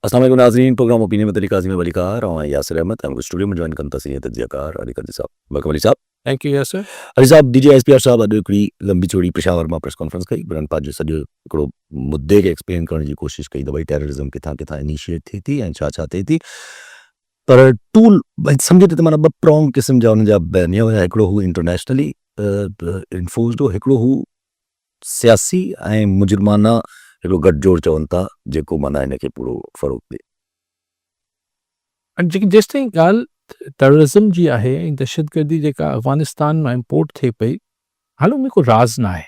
अस्सलाम वालेकुम नाज़रीन, प्रोग्राम ओपिनियन में तरीका अज़ीम वली कार और यासिर अहमद हमको स्टूडियो में जॉइन कंता सी तज्जियाकार अली कदी साहब वेलकम अली साहब। Thank you Yasir. अली साहब डीजे एसपीआर साहब अॼु हिकिड़ी लंबी चौड़ी पेशावर मां प्रेस कॉन्फ्रेंस कई बरन पंहिंजो सॼो हिकिड़ो मुद्दे खे एक्सप्लेन करण जी कोशिशि कई त भई टेररिज़म किथां किथां इनिशिएट थिए थी ऐं छा छा थिए थी। पर टूल सम्झे त माना ॿ प्रॉन्ग क़िस्म जा हुन जा बयानिया हुया, हिकिड़ो हू इंटरनेशनली इन्फोर्स्ड हो, हिकिड़ो हू सियासी ऐं मुजरिमाना हिकिड़ो गठजोड़ चवनि था जेको माना हिनखे पूरो फ़रोग़ ॾिए। जेकी जेसि ताईं ॻाल्हि टेररिज़म जी आहे ऐं दहशतगर्दी जेका अफ़गानिस्तान मां इम्पोर्ट थिए पई, हाणे उन में को राज़ न आहे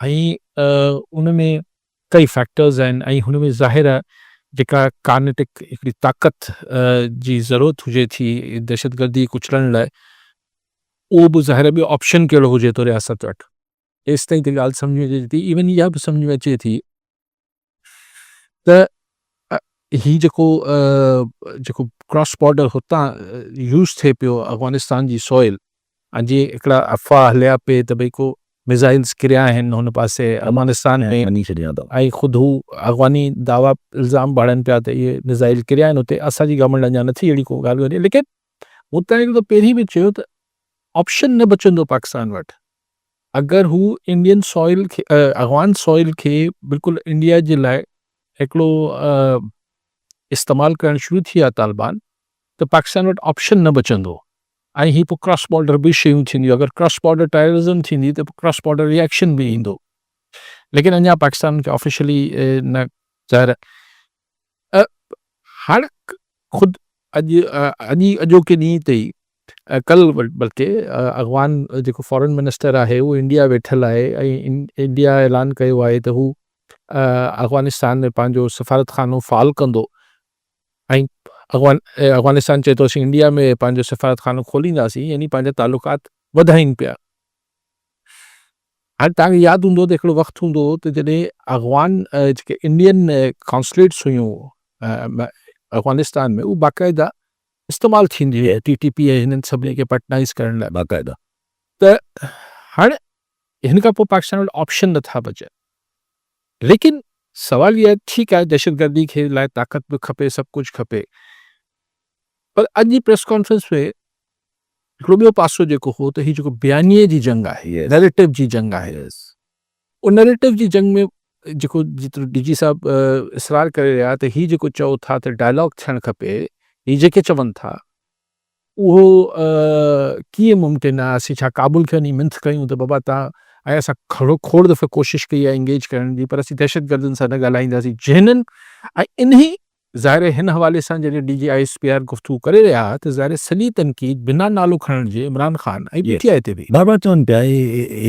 ऐं उन में कई फैक्टर्स आहिनि ऐं हुन में ज़ाहिर आहे जेका कार्नेटिक हिकिड़ी ताक़त जी ज़रूरत हुजे थी दहशतगर्दी कुचलण लाइ, उहो बि ज़ाहिर ॿियो ऑप्शन कहिड़ो हुजे थो रियासत वटि, एसि ताईं त ॻाल्हि सम्झ में अचे थी। इवन इहा बि सम्झ में अचे थी त ही जेको क्रॉस बॉर्डर हुतां यूज़ थिए पियो अफ़गानिस्तान जी सॉइल, ऐं जीअं हिकिड़ा अफ़वाह हलिया पिए त भई को मिज़ाइल्स किरिया आहिनि हुन पासे अफ़गानिस्तान में मनी छॾियां अथव। ऐं ख़ुदि हू अफ़गानी दावा इल्ज़ाम बाड़नि पिया त इहे मिज़ाइल किरिया आहिनि हुते। असांजी गवर्नमेंट अञा नथी अहिड़ी को ॻाल्हि करे, लेकिन हुतां हिकिड़ो पहिरीं बि चयो त ऑप्शन न बचंदो पाकिस्तान वटि अगरि हू इंडियन सॉइल खे अफ़गान सॉइल खे बिल्कुलु इंडिया जे लाइ हिकिड़ो इस्तेमालु करणु शुरू थी विया तालिबान, त पाकिस्तान वटि ऑप्शन न बचंदो ऐं ही पोइ क्रॉस बॉर्डर बि शयूं थींदियूं। अगरि क्रॉस बॉर्डर टेररिज़म थींदी त क्रॉस बॉर्डर रिएक्शन बि ईंदो, लेकिन अञा पाकिस्तान खे ऑफिशियली न ज़ाहिर हाणे ख़ुदि अॼोके ॾींहं ते ई कल बल्कि अफ़गान जेको फॉरेन मिनिस्टर आहे उहो इंडिया वेठल आहे ऐं इंडिया ऐलान कयो आहे त हू अफ़गानिस्तान में पंहिंजो सफ़ारतखानो फ़ाल कंदो ऐं अफ़गानिस्तान चए थो असीं इंडिया में पंहिंजो सफ़ारतखानो खोलींदासीं, यानी पंहिंजा तालुकात वधाइनि पिया। हाणे तव्हांखे यादि हूंदो त हिकिड़ो वक़्तु हूंदो त जॾहिं अफ़गान जेके इंडियन कॉन्सुलेट्स हुयूं अफ़गानिस्तान में, उहो बाक़ाइदा इस्तेमालु थींदी हुई TTP ऐं हिननि सभिनी खे पटनाइज़ करण लाइ बाक़ाइदा। त हाणे हिन खां पोइ पाकिस्तान वटि ऑप्शन नथा बचनि, लेकिन सवाल इहा आहे ठीकु आहे दहशतगर्दी खे लाइ ताक़त बि खपे, सभु कुझु खपे, पर अॼु जी प्रेस कॉन्फ्रेंस में हिकिड़ो ॿियो पासो जेको हो त हीउ जेको बयानीअ जी जंग आहे, नैरेटिव जी जंग आहे, उन नैरेटिव जी जंग में जेको जेतिरो DG साहब इसरार करे रहिया त हीउ जेको चओ था त डायलॉग थियणु खपे, हीउ जेके चवनि था उहो कीअं मुमकिन आहे, असीं छा क़ाबुल खे वञी मिंथ कयूं त बाबा तव्हां ऐं असां खोड़ दफ़े कोशिशि कई आहे इंगेज करण जी, पर असीं दहशतगर्दनि सां न ॻाल्हाईंदासीं जिन्हनि ऐं इन्ही ज़ाहिर हिन हवाले सां जॾहिं DG ISPR गुफ़्तगू करे रहिया त ज़ाहिर सॼी तनक़ीद बिना नालो खणण जे इमरान ख़ान ऐं PTI ते बि बार बार चवनि पिया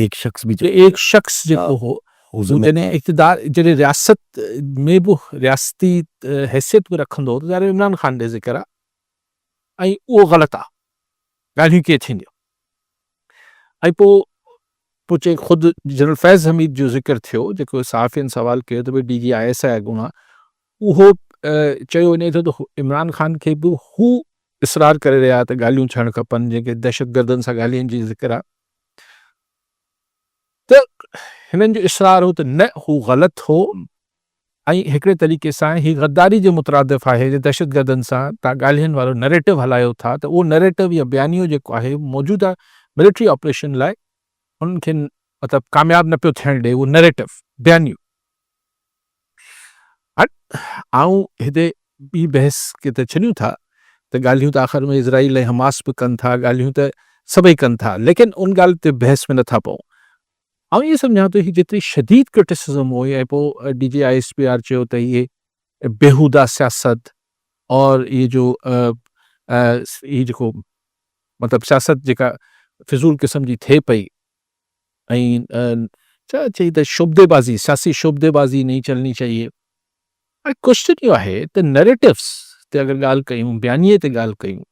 एक शख्स बि एक शख्स जेको हो जॾहिं इक़्तिदार जॾहिं रियासत में बि रियासती हैसियत बि रखंदो त ज़ाहिर इमरान ख़ान जो ज़िक्र आहे ऐं उहो ग़लति आहे, ॻाल्हियूं कीअं थींदियूं। ऐं पोइ चई ख़ुदि जनरल फैज़ हमीद जो ज़िक्र थियो जेको सहाफ़ियुनि सवाल कयो त भई DG ISI अॻु आहे, उहो चयो वञे थो त इमरान ख़ान खे बि हू इसरार करे रहिया त ॻाल्हियूं थियणु खपनि जेके दहशतगर्दनि सां ॻाल्हियुनि जी ज़िक्र आहे, त हिननि जो इसरार हो त न हू ग़लति हो ऐं हिकिड़े तरीक़े सां ही गद्दारी जे मुतरादिफ़ आहे जे दहशतगर्दनि सां तव्हां ॻाल्हियुनि वारो नैरेटिव हलायो था, त उहो नैरेटिव या बयानियो जेको आहे मौजूदा मिलिट्री ऑपरेशन लाइ उन्हनि खे मतिलबु कामयाबु न पियो थियणु ॾिए, उहो नैरेटिव बयानियूं। आऊं हिते ॿी बहस के त छॾियूं था त ॻाल्हियूं त आख़िर में इज़राइल ऐं हमास बि कनि था, ॻाल्हियूं त सभई कनि था, लेकिन उन ॻाल्हि ते बहस में नथा पऊं। ऐं इहे सम्झां थो ही जेतिरी शदीद क्रिटिसिज़म हुई ऐं पोइ DG ISPR चयो त इहे बेहूदा सियासत और ये जो ये जेको मतिलबु सियासत जेका फिज़ूल क़िस्म जी थिए पई ऐं छा चई त शोबदेबाज़ी, सियासी शोबदेबाज़ी नहीं चलनी चाहिए। ऐं क्वेश्चन इहो आहे त नैरेटिव्स ते अगरि ॻाल्हि कयूं, बयानीअ ते ॻाल्हि कयूं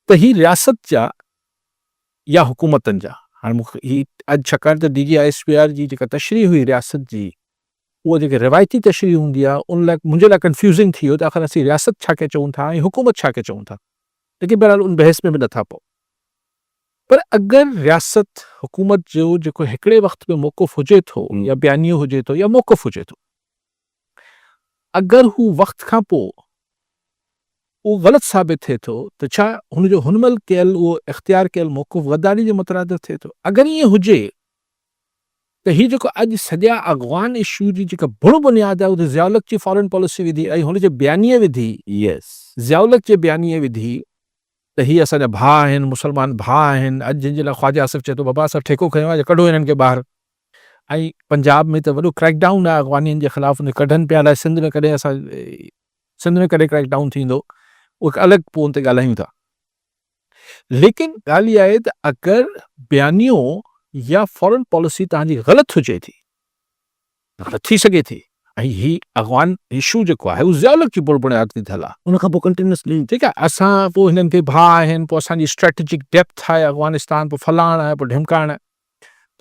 त ही रियासत जा या हुकूमतनि जा, हाणे मूंखे ही अॼु छाकाणि त DG ISPR जी जेका तशरीह हुई रियासत जी, उहा जेके रिवायती तशरीह हूंदी आहे उन लाइ मुंहिंजे लाइ कंफ्यूज़िंग थी वियो त आख़िर असीं रियासत छा खे चऊं था ऐं हुकूमत छा खे चऊं था, लेकिन बहरहाल उन बहस में बि नथा पऊं। पर अगरि रियासत हुकूमत जो जेको हिकिड़े वक़्त में मौक़ुफ़ हुजे थो या बयानियो हुजे थो या मौक़ुफ़ हुजे थो, अगरि हू वक़्त खां पोइ उहो ग़लति साबित थिए थो त छा हुनजो हुनमहिल कयल उहो इख़्तियार कयल मौक़िफ़ गद्दारी जे मुतरादिफ़ थिए थो। अगरि ईअं हुजे त हीउ जेको अॼु सॼा अॻवान इशू जी जेका बुण बुनियाद आहे उहो ज़ियाउल हक़ जी फॉरेन पॉलिसी विधी ऐं हुनजे बयानीअ विधी, यस ज़ियाउल हक़ जे बयानीअ विधी त हीअ असांजा भाउ आहिनि, मुस्लमान भाउ आहिनि। अॼु जंहिंजे लाइ ख्वाजा आसिफ़ चए थो बाबा असां ठेको खयो आहे, कढो हिननि खे ॿाहिरि। ऐं पंजाब में त वॾो क्रैकडाउन आहे अॻवानियुनि जे ख़िलाफ़, उन कढनि पिया। अलाए सिंध में कॾहिं सिंध में कॾहिं क्रैकडाउन थींदो, उहो हिकु अलॻि पोइ उन ते ॻाल्हायूं था। लेकिन ॻाल्हि इहा आहे त अगरि बयानियो या फॉरेन पॉलिसी तव्हांजी ग़लति हुजे थी, ग़लति थी सघे थी, ऐं ही अॻवान इशू जेको आहे उहो ज़ियाउल हक़ जी बुण बुनियाद ते थियल आहे। उनखां पोइ कंटिन्यूसली ठीकु आहे, असां पोइ हिननि खे भाउ आहिनि, पोइ असांजी स्ट्रेटेजिक डेप्थ आहे अफ़गानिस्तान, पोइ फलाण आहे, पोइ ढिमकाण आहे,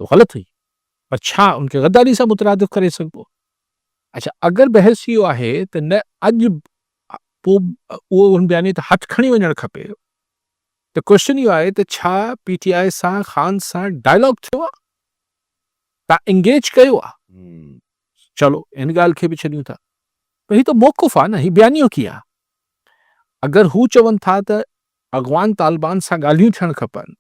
तो ग़लति हुई। पर छा उनखे गद्दारी सां मुतरादिफ़ करे सघिबो? अच्छा, अगरि बहस इहो आहे त न अॼु पोइ उहो उन बयानी ते हथु खणी वञणु खपे, त क्वेश्चन इहो आहे त छा PTI सां ख़ान सां डायलॉग थियो आहे, तव्हां इंगेज कयो आहे? चलो इन ॻाल्हि खे बि छॾियूं था, पर हीउ त मौक़िफ़ आहे न, हीउ बयानियो कीअं आहे? अगरि हू चवनि था त अॻवान तालिबान सां ॻाल्हियूं थियणु खपनि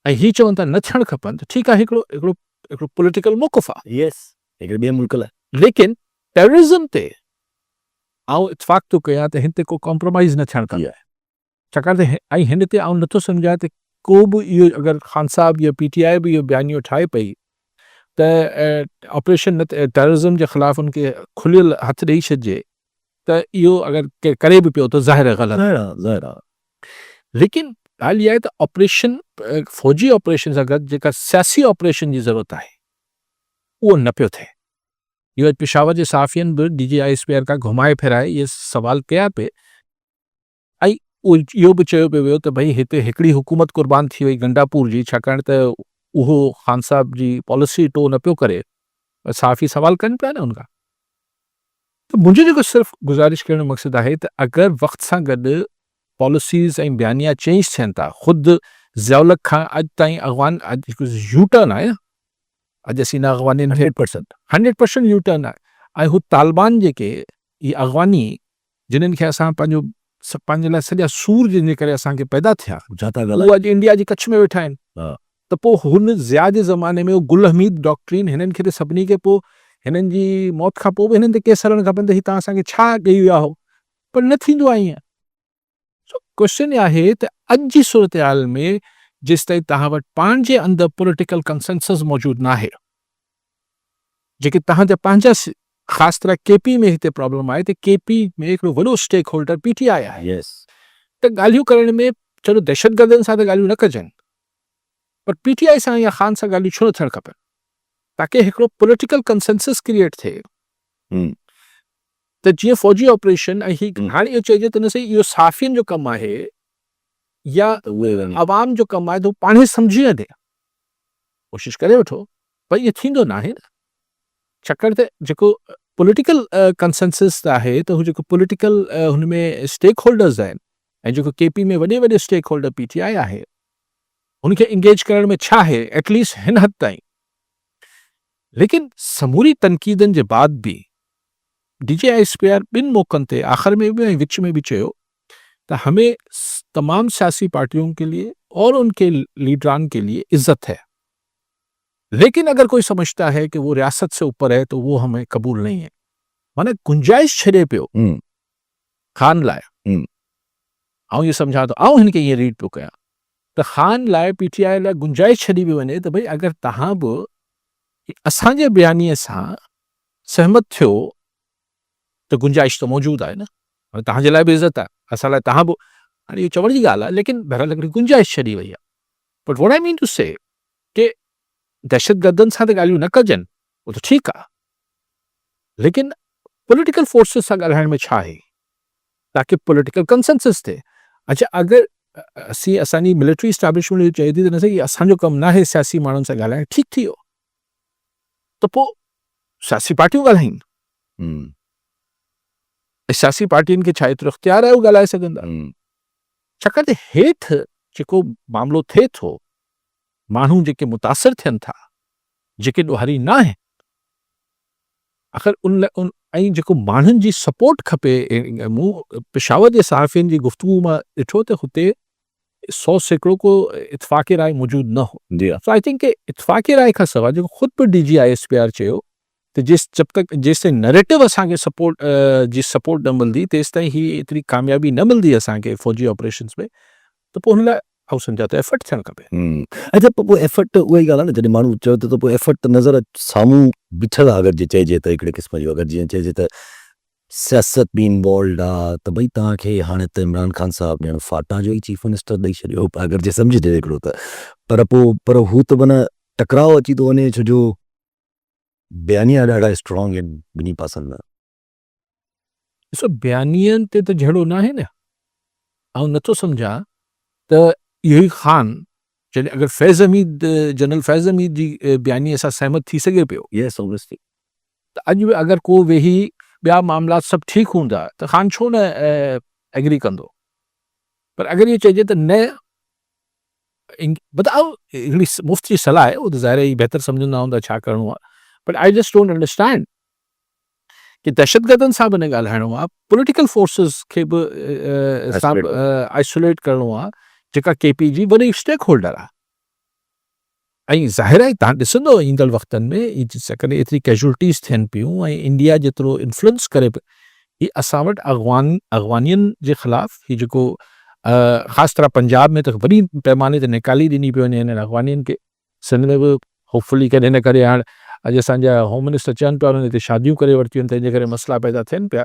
ऐं हीउ चवनि था न थियणु खपनि, त ठीकु आहे, हिकिड़ो पॉलिटिकल मौक़िफ़ आहे। यस हिकिड़े ॿिए मुल्क लाइ। लेकिन टेररिज़म ते आउं इतफ़ाक़ थो कयां त हिन ते को कॉम्प्रोमाइज़ न थियणु खपे। छाकाणि त ऐं हिन ते आउं नथो सम्झां त को बि इहो अगरि ख़ान साहब या PTI बि इहो बयानियो ठाहे पई त ऑपरेशन टेररिज़म जे ख़िलाफ़ उनखे खुलियल हथु ॾेई छॾिजे, त इहो अगरि केरु करे बि पियो त ज़ाहिर आहे ग़लति आहे। लेकिन ॻाल्हि इहा आहे त ऑपरेशन फ़ौजी ऑपरेशन सां गॾु जेका सियासी ऑपरेशन जी ज़रूरत आहे उहो न पियो थिए। इहो पेशावर जे सहाफ़ियनि बि DGI स्पेयर खां घुमाए फिराए इहे सवाल कया पिए, ऐं इहो बि चयो पियो वियो त भई हिते हिकिड़ी हुकूमत क़ुर्बान थी वई गंडापुर जी, छाकाणि त उहो ख़ान साहब जी पॉलिसी टो न पियो करे। सहाफ़ी सवाल कनि पिया न उनखां। त मुंहिंजो जेको सिर्फ़ु गुज़ारिश करण जो मक़सदु आहे त अगरि वक़्त सां गॾु पॉलिसीज़ ऐं बयानिया चेंज थियनि था, ख़ुदि ज़ियाउल हक़ खां अॼु ताईं अॻवान अॼु हिकु यू टर्न आहे, अॼु असीं हिन अॻवानी 100% यू टर्न आहे। ऐं हू तालिबान जेके इहे अॻवानी जिन्हनि खे असां पंहिंजे लाइ सॼा सूर जंहिंजे करे असांखे पैदा थिया, उहे अॼु इंडिया जी कच्छ में वेठा आहिनि। त पोइ हुन ज़िया जे ज़माने में गुल हमीद डॉक्ट्रिन हिननि खे त सभिनी खे पोइ हिननि जी मौत खां पोइ बि हिननि ते केस हलणु खपनि त हीउ तव्हां असांखे छा ॾेई विया हो, पर न थींदो आहे ईअं। सो क्वेश्चन इहा आहे त अॼु जी सूरत हाल में जेसि ताईं तव्हां वटि पाण जे अंदरि पॉलिटिकल कंसेंसस मौजूदु न आहे, जेके तव्हांजा पंहिंजा ख़ासि तरह KP में हिते प्रॉब्लम आहे त KP में हिकिड़ो वॾो स्टेक होल्डर PTI आहे। त ॻाल्हियूं करण में चलो दहशतगर्दनि सां त ॻाल्हियूं न कजनि, पर PTI सां या ख़ान सां ॻाल्हियूं छो न थियणु खपनि, ताकी हिकिड़ो पॉलिटिकल कंसेंसस क्रिएट थिए त जीअं फ़ौजी ऑपरेशन ऐं हाणे इहो चइजे त न सही इहो सहाफ़ियुनि जो कमु आहे या आवाम जो कमु आहे, त हू पाण ई सम्झी वञे, कोशिशि करे वठो, पर इहो थींदो न आहे न। छाकाणि त जेको पॉलिटिकल कंसेंसस आहे त हू जेको पॉलिटिकल हुन में स्टेक होल्डर्स आहिनि, ऐं जेको KP में वॾे वॾे स्टेक होल्डर PTI आहे, हुनखे इंगेज करण में छा आहे, एटलीस्ट हिन हद ताईं। लेकिन समूरी तनक़ीदनि जे बाद बि DGI स्पेयर ॿिनि मौक़नि ते आख़िर में भी ऐं विच में भी चयो त हमें तमाम सियासी पार्टियों के लिए और उनके लीडरान के लिए इज्जत है, लेकिन अगर कोई समझता है कि वो रियासत से ऊपर है तो वो हमें कबूल नहीं है। माने गुंजाइश छॾे पियो ख़ान लाइ। आउं इहो सम्झां थो, आउं हिनखे ईअं रीड पियो कयां त ख़ान लाइ PTI लाइ गुंजाइश छॾी पई वञे त भई अगरि तव्हां बि असांजे बयानीअ सां सहमत थियो त गुंजाइश त मौजूदु आहे न, तव्हांजे लाइ बि इज़त आहे, असां लाइ तव्हां बि, हाणे इहो चवण जी ॻाल्हि आहे, लेकिन बहरहाल हिकिड़ी गुंजाइश छॾी वई आहे। But what I mean to say कि दहशतगर्दनि सां त ॻाल्हियूं न कजनि, उहो त ठीकु आहे, लेकिन पॉलिटिकल फोर्सिस सां ॻाल्हाइण में छा आहे, ताकि पॉलिटिकल कंसेंसस थिए। अच्छा, अगरि असांजी मिलिट्री इस्टेब्लिशमेंट चए थी त न सही असांजो कमु न आहे सियासी माण्हुनि सां ॻाल्हाइण, ठीकु थी वियो, त पोइ सियासी पार्टियूं ॻाल्हाइनि, सियासी पार्टियुनि खे छा एतिरो इख़्तियार आहे उहे ॻाल्हाए सघंदा। छाकाणि त हेठि जेको मामिलो थिए थो, माण्हू जेके मुतासिर थियनि था, जेके ॾोहारी न आहिनि, आख़िर उन ऐं जेको माण्हुनि जी सपोर्ट खपे मूं पेशावर जे सहाफ़ियुनि जी गुफ़्तगू मां ॾिठो त हुते 100 सैकड़ों को इत्फ़ाक़ राय मौजूद न हो। जी हाँ। सो आई थिंक कि इत्फ़ाक़ राय खां सवाइ जेको ख़ुद बि DGISPR चयो त जब तक जेसिताईं नैरेटिव असांखे सपोर्ट जी सपोर्ट न मिलंदी तेसिताईं ही एतिरी कामयाबी न मिलंदी असांखे फ़ौजी ऑपरेशंस में, त पोइ हुन लाइ आउं सम्झां त एफर्ट थियणु खपे। अच्छा पोइ एफर्ट त उहा ई ॻाल्हि आहे न, जॾहिं माण्हू चयो त पोइ एफर्ट त नज़र साम्हूं बीठल आहे, अगरि जे चइजे त हिकिड़े क़िस्म जो, अगरि जीअं चइजे त सियासत बि इन्वॉल्वड आहे त भई तव्हांखे हाणे त इमरान ख़ान साहिबु ॼण फाटा जो ई चीफ मिनिस्टर ॾेई छॾियो, अगरि जे सम्झिजे हिकिड़ो त, पर हू त माना टकराव अची थो वञे, छो जो बयानिया ॾाढा स्ट्रॉन्ग आहिनि ॿिन्ही पासनि में। ॾिसो बयानियनि ते त जहिड़ो न आहे न, ऐं नथो सम्झां त इहो ई ख़ान जॾहिं अगरि फैज़ हमीद जनरल फैज़ हमीद जी बयानीअ सां सहमत थी सघे पियो यस ऑब्वियसली। त अॼु बि अगरि को वेही ॿिया मामला सभु ठीकु हूंदा त ख़ान छो न एग्री कंदो, पर अगरि इहो चइजे त न बताओ हिकिड़ी मुफ़्त जी सलाह आहे, उहो त ज़ाहिर ई बहितर सम्झंदा हूंदा छा करिणो आहे, but I just don't understand कि दहशतगर्दनि सां बि न ॻाल्हाइणो आहे, पॉलिटिकल फोर्सिस खे बि सां आइसोलेट करिणो आहे, जेका KP जी वॾी स्टेक होल्डर आहे। ऐं ज़ाहिर आहे तव्हां ॾिसंदो ईंदड़ वक़्तनि में जेकॾहिं एतिरी कैजुअलिटीज़ थियनि पियूं ऐं इंडिया जेतिरो इन्फ्लुएंस करे ही असां वटि अफ़गानियुनि जे ख़िलाफ़ ही जेको ख़ासि तरह पंजाब में त वॾी पैमाने ते निकाली ॾिनी पियो वञे हिननि अफ़गानियुनि खे, सिंध में बि होपफुली कॾहिं न करे हाणे अॼु असांजा होम मिनिस्टर चवनि पिया उन्हनि हिते शादियूं करे वरितियूं आहिनि, तंहिंजे करे मसइला पैदा थियनि पिया।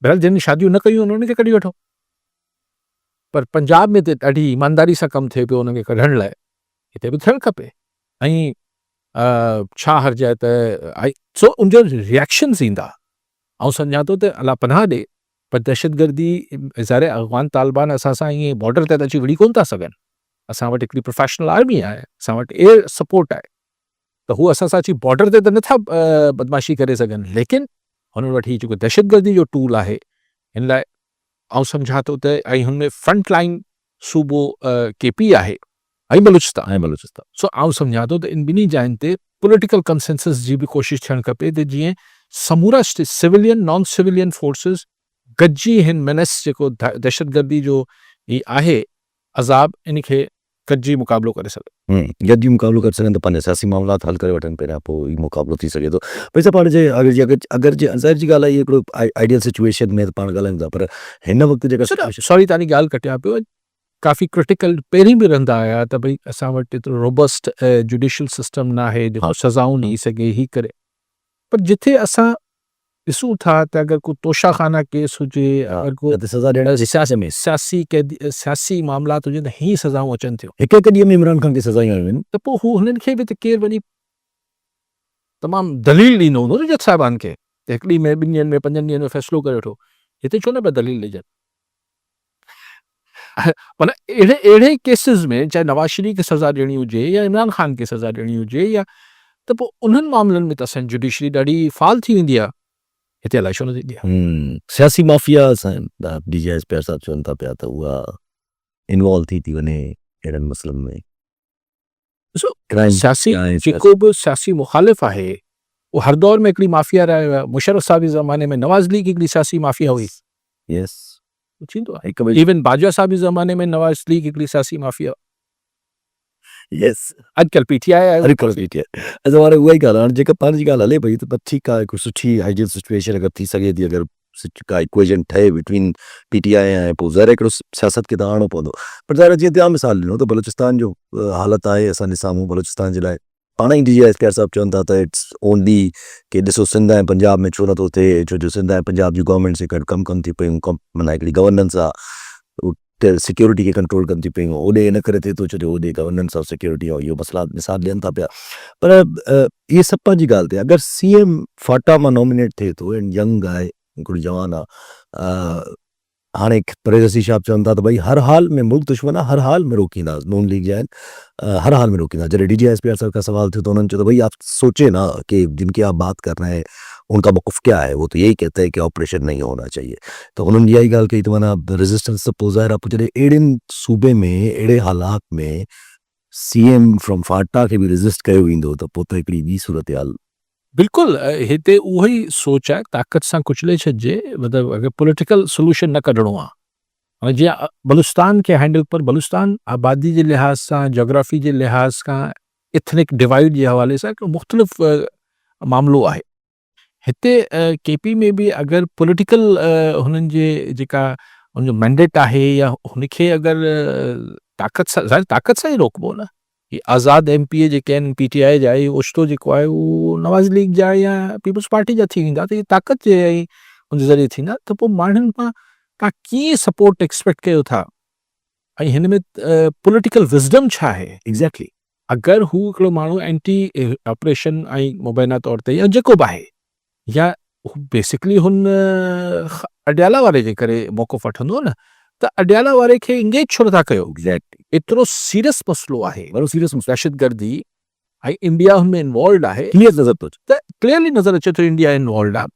बहरहाल जिन शादियूं न कयूं उन्हनि खे कढी वठो, पर पंजाब में त ॾाढी ईमानदारी सां कमु थिए पियो उनखे कढण लाइ, हिते बि थियणु खपे। ऐं छा हर्ज आहे त सो उनजो रिएक्शन्स ईंदा, ऐं सम्झां थो त अलाह पनाह ॾे, पर दहशतगर्दी ज़ाहिर अफ़गान तालिबान असां सां ईअं बॉर्डर ते अची विड़ी कोन था सघनि, असां वटि हिकिड़ी प्रोफेशनल आर्मी आहे, असां वटि एयर सपोर्ट आहे, त हू असां सां अची बॉर्डर ते त नथा बदमाशी करे सघनि, लेकिन हुननि वटि ही जेको दहशतगर्दी जो टूल आहे हिन लाइ आउं सम्झां थो त ऐं हुन में फ्रंट लाइन सूबो KP आहे ऐं बलूचिस्तान। सो आउं सम्झां थो त इन ॿिन्ही जायुनि ते पॉलिटिकल कंसेंसस जी बि कोशिशि थियणु खपे त जीअं समूरा सिविलियन नॉन सिविलियन फोर्सिस गॾिजी हिन मेनेस जेको दहशतगर्दी जो ही आहे अज़ाब, इन खे गॾिजी मुक़ाबिलो करे सघे। गॾिजी मुक़ाबिलो करे सघनि त पंहिंजा सियासी मामलात हल करे वठनि पहिरियां, पोइ ई मुक़ाबिलो थी सघे थो। वैसे पाण जे अगरि जे ज़ाहिर जी ॻाल्हि आहे, हिकिड़ो आइडियल सिचुएशन में त पाण ॻाल्हायूं था, पर हिन वक़्तु जेका सॉरी तव्हांजी ॻाल्हि कटिया पियो, काफ़ी क्रिटिकल पहिरीं बि रहंदा आया त भई असां वटि एतिरो रोबस्ट जुडिशियल सिस्टम न आहे जेको सज़ाऊं ॾेई सघे ही करे, पर जिथे असां ॾिसूं था त अगरि को तोशाखाना केस हुजे, अगरि को सज़ा ॾियण सियासी मामलात हुजनि त ही सज़ाऊं अचनि थियूं, हिकु हिकु ॾींहं में इमरान ख़ान खे सज़ायूं आयूं आहिनि, त पोइ हू हुननि खे बि त केरु वञी तमामु दलील ॾींदो हूंदो न जज साहिबान खे त हिकु ॾींहं में, 2 ॾींहंनि में, 5 ॾींहंनि में फ़ैसिलो करे वठो, हिते छो न पिया दलील ॾिजनि। माना अहिड़े केसिस में चाहे नवाज़ शरीफ़ खे सज़ा ॾियणी हुजे या इमरान ख़ान खे सज़ा ॾियणी हुजे, या त पोइ उन्हनि मामलनि में त असांजी जुडिशरी ॾाढी फाल थी वेंदी आहे, हिते अलाए छो न थींदी आहे। सियासी माफ़िया DGISPR साहिब चवनि था पिया त उहा इन्वॉल्व थी वञे अहिड़नि मसइलनि में। सियासी जेको बि सियासी मुखालिफ़ आहे वो हर दौर में हिकिड़ी माफ़िया रहियो आहे, मुशर्रफ साहब जे ज़माने में नवाज़ लीग हिकिड़ी सियासी माफ़िया हुई, यस थींदो आहे, इवन बाजवा साहब जे ज़माने में नवाज़ लीग हिकिड़ी सियासी माफ़िया, यस अॼुकल्ह PTI आहे, असां वारे उहा ई ॻाल्हि आहे, जेका पाण जी ॻाल्हि हले पई त ठीकु आहे, हिकु सुठी आइडियल सिचुएशन अगरि थी सघे थी, अगरि का इक्वेशन ठहे बिटवीन PTI ऐं पोइ ज़ाहिर हिकिड़ो सियासत खे त आणणो पवंदो, पर ज़ाहिर जीअं तव्हां मिसाल ॾिनो त बलूचिस्तान जो हालत आहे असांजे साम्हूं, बलूचिस्तान जे लाइ पाण ई DGISPR साहिबु चवनि था त इट्स ओनली कि ॾिसो सिंध ऐं पंजाब में छो नथो थिए, छो जो सिंध ऐं पंजाब जी गवर्नमेंट्स गॾु कमु कनि थी पियूं, माना हिकिड़ी गवर्नेंस आहे, सिक्योरिटी खे कंट्रोल कनि थी पियूं, होॾे इन करे थिए थो छो जो होॾे गवर्नेंस ऑफ सिक्योरिटी ऐं इहो मसइला मिसाल ॾियनि था पिया, पर इहे सभु पंहिंजी ॻाल्हि ते अगरि CM फाटा मां नॉमिनेट थिए थो एंड यंग आहे, हिकिड़ो जवान आहे, हाणे परेज़ हसी साहब चवनि था त भई हर हाल में मुल्क दुश्मन आहे, हर हाल में रोकींदासीं, नून लीग जा आहिनि, हर हाल में रोकींदासीं। जॾहिं DGISPR साहब का सवाल थियो तो उन्होंने चयो तो भाई आप सोचे ना कि जिनकी आप बात कर रहे हैं उनका मौक़िफ़ क्या है, वो तो यही कहते हैं कि ऑपरेशन नहीं होना चाहिए, तो उन्होंने यही ॻाल्हि कई त माना रेजिस्टेंस त पोइ ज़ाहिर आहे, जॾहिं अहिड़ियुनि सूबे में अहिड़े हालात में CM फ्रॉम फाटा खे बि रेजिस्ट कयो वेंदो त पोइ त हिकिड़ी ॿी सूरत हाल बिल्कुलु हिते उहो ई सोच आहे ताक़त सां कुचले छॾिजे मतिलबु अगरि पॉलिटिकल सोल्यूशन न कढणो आहे हाणे जीअं बलूचिस्तान खे हैंडल पर बलूचिस्तान आबादी जे लिहाज़ सां जोग्राफी जे लिहाज़ खां इथनिक डिवाइड जे हवाले सां हिकिड़ो मुख़्तलिफ़ मामिलो आहे हिते केपी में बि अगरि पॉलिटिकल हुननि जे जेका हुनजो मैंडेट आहे या हुनखे अगरि ताक़त सां ज़ाहिर ताक़त सां ई रोकबो न ही आज़ाद एमपी जेके आहिनि पीटीआई जा ई ओचितो जेको आहे उहो नवाज़ लीग जा या पीपल्स पार्टी जा थी वेंदा त इहे ताक़त जे ऐं हुन ज़रिए थींदा त पोइ माण्हुनि खां तव्हां कीअं सपोर्ट एक्सपेक्ट कयो था ऐं हिन में पॉलिटिकल विज़डम छा आहे एग्ज़ैक्टली अगरि हू हिकिड़ो माण्हू एंटी ऑपरेशन ऐं मुबैना तौर ते या जेको बि आहे या हू बेसिकली हुन अडियाला वारे जे करे मौक़ो वठंदो न त अडियाला वारे खे इंगेज छो नथा कयो एग्ज़ैक्टली एतिरो सीरियस मसइलो आहे ॾाढो सीरियस दहशतगर्दी ऐं इंडिया हुनमें इन्वॉल्व आहे क्लियर नज़र थो अचे त क्लियरली नज़र अचे थो इंडिया इन्वॉल्व आहे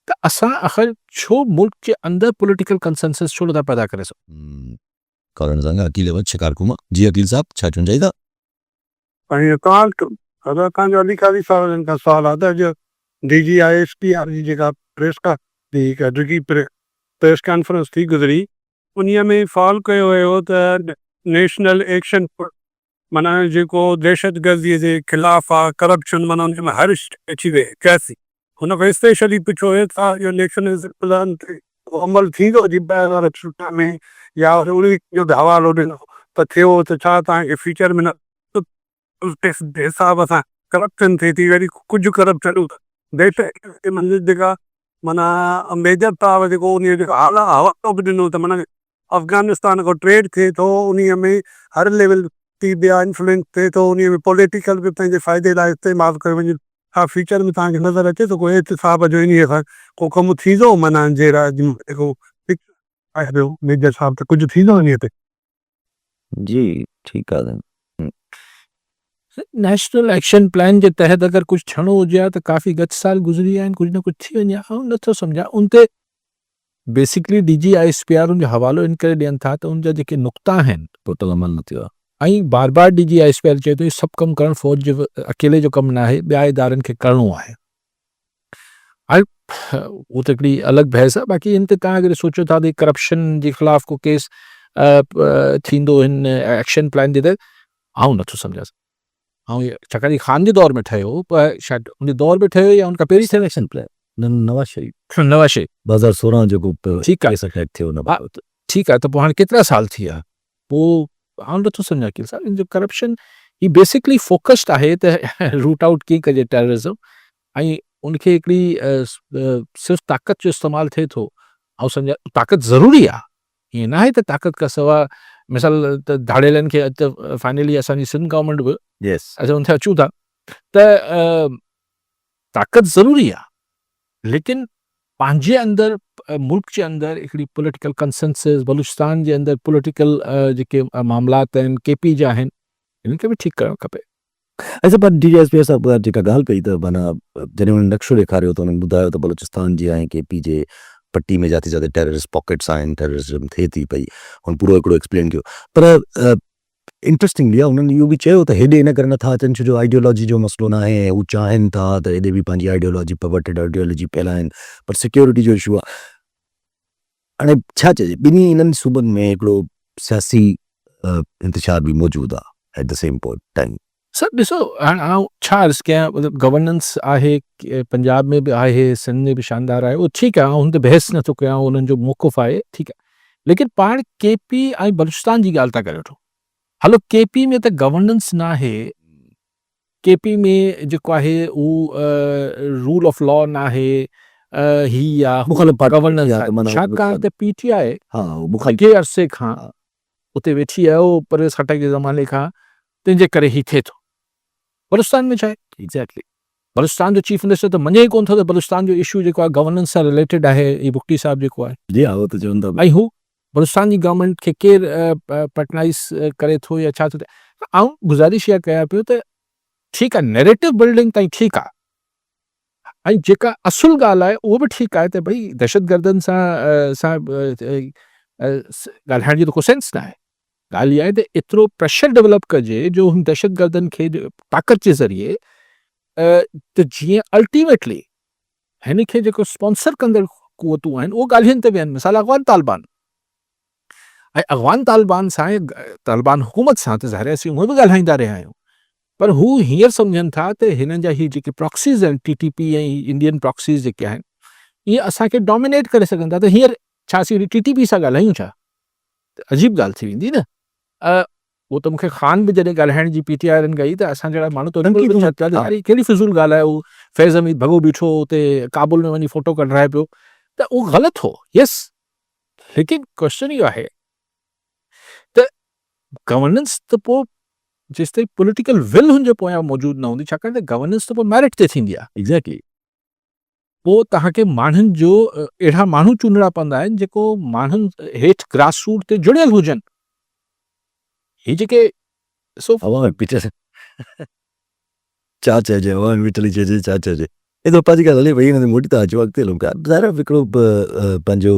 त असां आख़िर छो मुल्क जे अंदरि पॉलिटिकल कंसेंसस छो नथा पैदा करे सघूं करण संग अकील वटि शिकारकुमा जी अकील साहब छा चवणु चाहींदा अगरि तव्हांजो अधिकारी साहिबनि खां सवाल आहे त अॼु DGISP जी जेका प्रेस कॉन्फ्रेंस थी गुज़री उन्हीअ में फॉल कयो वियो त नेशनल एक्शन माना जेको दहशतगर्दीअ जे ख़िलाफ़ु आहे करप्शन माना उन में हर अची वई कैसी हुन फैसले शरीफ़ पुछो हुयो छा इहो नेशनल प्लान ते अमल थींदो जी ॿाहिरि वारे छुटा में या उन जो हवालो ॾिनो त थियो त छा तव्हांखे फ्यूचर में न हिसाब सां करप्शन थिए थी वरी कुझु करप्शन दहशत मंदिर जेका माना मेजर पावर जेको उन जो हवालो बि ॾिनो त माना अफ़गानिस्तान खां ट्रेड थिए थो उन में हर लेवल थी ॿिया इंफ्लुएंस थिए थो उन में पॉलिटिकल बि पंहिंजे फ़ाइदे लाइ इस्तेमालु कयो वञे हा फ्यूचर में तव्हांखे नज़र अचे थो कोई हिसाब जो इन सां को कमु थींदो माना जहिड़ा जेको आहे ॿियो मेजर साहब त कुझु थींदो इन ते जी ठीकु आहे नेशनल एक्शन प्लान जे तहत अगरि कुझु थियणो हुजे हा त काफ़ी गच साल गुज़री विया आहिनि कुझु न कुझु थी वञे हा नथो सम्झा उन ते बेसिकली DGISPR उनजो हवालो इन करे ॾियनि था त उनजा जेके नुक़्ता आहिनि टोटल अमल न थियो आहे ऐं बार बार DGISPR चए थो इहे सभु कमु करणु फ़ौज जो अकेले जो कमु न आहे ॿिया इदारनि खे करिणो आहे हाणे उहो त हिकिड़ी अलॻि बहस आहे बाक़ी इन ते तव्हां अगरि सोचो था त करप्शन जे ख़िलाफ़ु को केस थींदो हिन एक्शन प्लान जे तहत आउं नथो सम्झां ऐं छाकाणि ख़ान जे दौर में ठहियो पर शायदि उन दौर में ठहियो या उनखां पहिरीं थियल एक्शन प्लान नवाज़ शरीफ़ नवाज़ शरीफ़ 2016 जेको ठीकु आहे केस अटैक थियो न हा ठीकु आहे त पोइ हाणे केतिरा साल थी विया पोइ आउं नथो सम्झां की साहब इन जो करप्शन ही बेसिकली फोकस्ड आहे त रूट आउट कीअं कजे टेररिज़म ऐं उनखे हिकिड़ी सिर्फ़ु ताक़त जो इस्तेमालु थिए थो ऐं सम्झा ताक़त ज़रूरी आहे ईअं न आहे त ताक़त खां सवाइ मिसाल त धाड़ेलनि खे अॼु फाइनली असांजी सिंध गवर्नमेंट बि यस असां हुन ते अचूं था त ताक़त ज़रूरी आहे लेकिन पंहिंजे अंदरि मुल्क जे अंदरि हिकिड़ी पॉलिटिकल कंसेंसस बलूचिस्तान जे अंदरि पॉलिटिकल जेके मामलात आहिनि केपी जा आहिनि इन्हनि खे बि ठीकु करणु खपे अच्छा पर DGISPR साहब जेका ॻाल्हि कई त माना जॾहिं हुननि नक्शो ॾेखारियो त हुननि ॿुधायो त बलूचिस्तान जी ऐं KP जे पट्टी में जाते जाते टेररिस्ट पॉकेट्स आहिनि टेररिज़म थिए थी पई हुन पूरो हिकिड़ो एक्सप्लेन कयो पर इंट्रस्टिंगली आहे हुननि इहो बि चयो त हेॾे इन करे नथा अचनि छो जो आइडियोलॉजी जो मसइलो न आहे हू चाहिनि था त हेॾे बि पंहिंजी आइडियोलॉजी परवर्टेड आइडियोलॉजी फैलाइनि पर सिक्योरिटी जो इशू आहे हाणे छा चइजे ॿिन्ही इन्हनि सूबनि में हिकिड़ो सियासी इंतिशार बि मौजूदु आहे at the same time sir ॾिसो हाणे आउं छा अर्ज़ु कयां मतिलबु गवर्नेंस आहे पंजाब में बि आहे सिंध में बि शानदार आहे उहो ठीकु आहे हुन ते बहस नथो कयां उन्हनि जो मौक़ुफ़ आहे ठीकु आहे लेकिन पाण KP ऐं बलूचिस्तान जी ॻाल्हि था करे वठो हलो KP में त गवर्नेंस न आहे KP में जेको आहे उहो रूल ऑफ लॉ न आहे ही आहे गवर्नेंस छाकाणि त PTI के अरसे खां उते वेठी आहे उहो परवेज़ खटक जे ज़माने खां तंहिंजे करे ही थिए थो बलूचिस्तान में छा आहे एग्ज़ैक्टली बलूचिस्तान जो चीफ मिनिस्टर त मञे ई कोन थो त बलूचिस्तान जो इशू जेको आहे गवर्नेंस सां रिलेटेड आहे ही बुख्ती साहब जेको आहे जी हा उहो त चवनि था ऐं हू बलूचिस्तान जी गवर्नमेंट खे केरु पैटर्नाइज़ करे थो या छा थो थिए आउं गुज़ारिश इहा कयां पियो त ठीकु आहे नैरेटिव बिल्डिंग ताईं ठीकु आहे ऐं जेका असुल ॻाल्हि आहे उहो बि ठीकु आहे त भई दहशतगर्दनि सां ॻाल्हाइण जी त को सेंस न आहे ॻाल्हि इहा आहे त एतिरो प्रेशर डेवलप कजे जो हुन दहशतगर्दनि खे ताक़त जे ज़रिए त जीअं अल्टीमेटली हिन खे जेको स्पॉन्सर कंदड़ क़ुवतूं आहिनि उहो ॻाल्हियुनि ते वियनि, मिसाल अफ़गान तालिबान ऐं अफ़गान तालिबान सां ऐं तालिबान हुकूमत सां त ज़ाहिर आहे असीं उहे बि ॻाल्हाईंदा रहिया आहियूं, पर हू हींअर सम्झनि था त हिननि जा हीअ जेके प्रॉक्सीज़ आहिनि TTP ऐं इंडियन प्रॉक्सीज़ जेके आहिनि इहे असांखे डोमिनेट करे सघनि था, त हींअर छा असीं वरी TTP सां ॻाल्हायूं छा? त अजीब ॻाल्हि थी वेंदी न। उहो त मूंखे ख़ान बि जॾहिं ॻाल्हाइण जी PTI वारनि कई त असां जहिड़ा माण्हू त उन्हनि खे बिल्कुलु बि हा। यार कहिड़ी फिज़ूल ॻाल्हि आहे, हू फैज़ हमीद भॻो बीठो हुते काबुल में वञी फोटो कढाए पियो, त उहो ग़लति हो, यस, लेकिन क्वेश्चन इहो आहे त गवर्नेंस त पोइ जेसिताईं पॉलिटिकल विल हुनजे पोयां मौजूदु न हूंदी, छाकाणि त गवर्नेंस त पोइ मेरिट ते थींदी आहे, एग्ज़ैक्टली। पोइ तव्हांखे माण्हुनि जो अहिड़ा माण्हू चूंडणा पवंदा आहिनि जेको माण्हुनि हेठि ग्रास रूट ते जुड़ियल हुजनि। ही जेके हवा में पीछे से छा चइजे, हवा में ॿिठली चइजे छा चइजे, हे त पप्पा जी ॻाल्हि हले पई, हिन ते मोटी था अचो अॻिते हलूं पिया। ज़ाहिर आहे हिकिड़ो पंहिंजो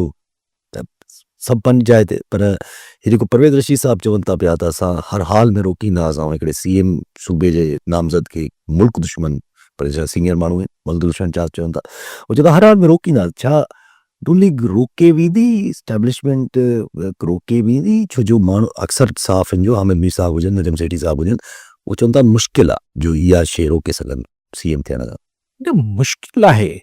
सभु पंज आहे हिते, पर हे जेको परवेज़ रशीद साहब चवनि था पिया त असां हर हाल में रोकींदासीं ऐं हिकिड़े CM सूबे जे नामज़द खे मुल्क दुश्मन, पर छा सीनियर माण्हू आहिनि, मुल्क दुश्मन छा चवनि था, उहो चवंदा हर हाल में रोकींदासीं। छा लीग रोके वेंदी, इस्टेब्लिशमेंट रोके वेंदी, छो जो माण्हू अक्सर साफ़ आहिनि, जो हामिद मीर साहब हुजनि, नजम सेठी साहब हुजनि, उहे चवनि था मुश्किल आहे जो इहा शइ रोके सघनि CM थियण खां। न मुश्किल आहे,